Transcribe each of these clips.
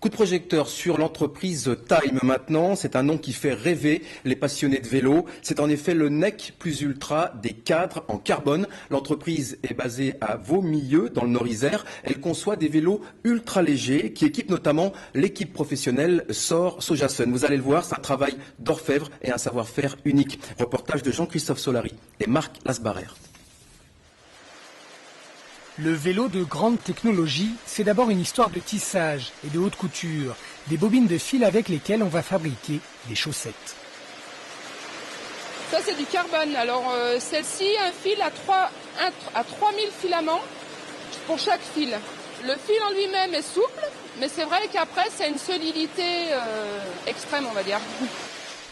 Coup de projecteur sur l'entreprise Time maintenant, c'est un nom qui fait rêver les passionnés de vélo. C'est en effet le NEC plus ultra des cadres en carbone. L'entreprise est basée à Vaumilleux dans le Nord-Isère. Elle conçoit des vélos ultra légers qui équipent notamment l'équipe professionnelle SOR Sojasun. Vous allez le voir, c'est un travail d'orfèvre et un savoir-faire unique. Reportage de Jean-Christophe Solari et Marc Lasbarrer. Le vélo de grande technologie, c'est d'abord une histoire de tissage et de haute couture, des bobines de fil avec lesquelles on va fabriquer des chaussettes. Ça c'est du carbone, alors celle-ci, un fil à 3000 filaments pour chaque fil. Le fil en lui-même est souple, mais c'est vrai qu'après c'est une solidité extrême on va dire.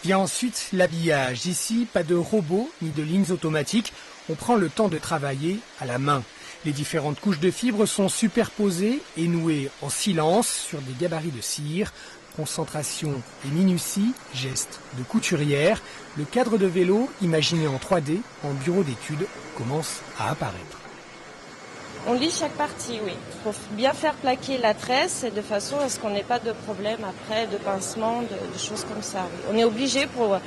Vient ensuite l'habillage. Ici, pas de robots ni de lignes automatiques, on prend le temps de travailler à la main. Les différentes couches de fibres sont superposées et nouées en silence sur des gabarits de cire. Concentration et minutie, geste de couturière. Le cadre de vélo, imaginé en 3D, en bureau d'études, commence à apparaître. On lit chaque partie, oui, pour bien faire plaquer la tresse et de façon à ce qu'on n'ait pas de problème après, de pincement, de choses comme ça. Oui. On est obligé pour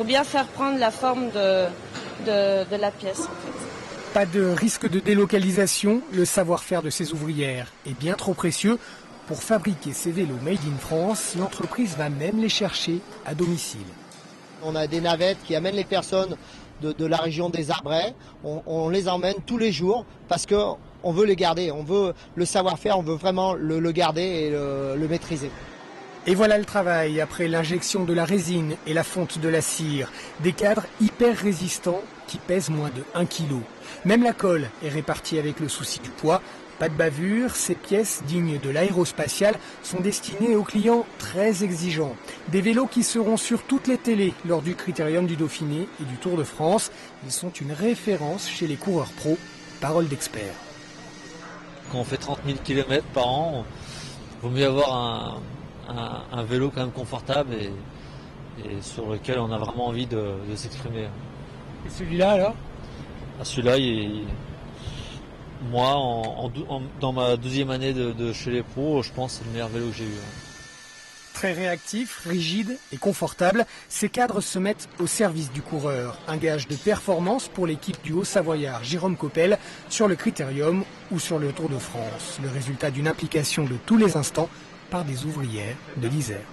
bien faire prendre la forme de la pièce en fait. Pas de risque de délocalisation, le savoir-faire de ces ouvrières est bien trop précieux. Pour fabriquer ces vélos made in France, l'entreprise va même les chercher à domicile. On a des navettes qui amènent les personnes de la région des Arbrais. On les emmène tous les jours parce qu'on veut les garder, on veut le savoir-faire, on veut vraiment le garder et le maîtriser. Et voilà le travail, après l'injection de la résine et la fonte de la cire. Des cadres hyper résistants qui pèsent moins de 1 kg. Même la colle est répartie avec le souci du poids. Pas de bavure, ces pièces dignes de l'aérospatiale sont destinées aux clients très exigeants. Des vélos qui seront sur toutes les télés lors du Critérium du Dauphiné et du Tour de France. Ils sont une référence chez les coureurs pros. Parole d'expert. Quand on fait 30 000 km par an, il vaut mieux avoir un vélo quand même confortable et sur lequel on a vraiment envie de s'exprimer. Et celui-là alors ? Celui-là, moi, dans ma 12e année de chez les pros, je pense que c'est le meilleur vélo que j'ai eu. Très réactif, rigide et confortable, ces cadres se mettent au service du coureur. Un gage de performance pour l'équipe du Haut-Savoyard Jérôme Coppel sur le Critérium ou sur le Tour de France. Le résultat d'une implication de tous les instants par des ouvrières de l'Isère.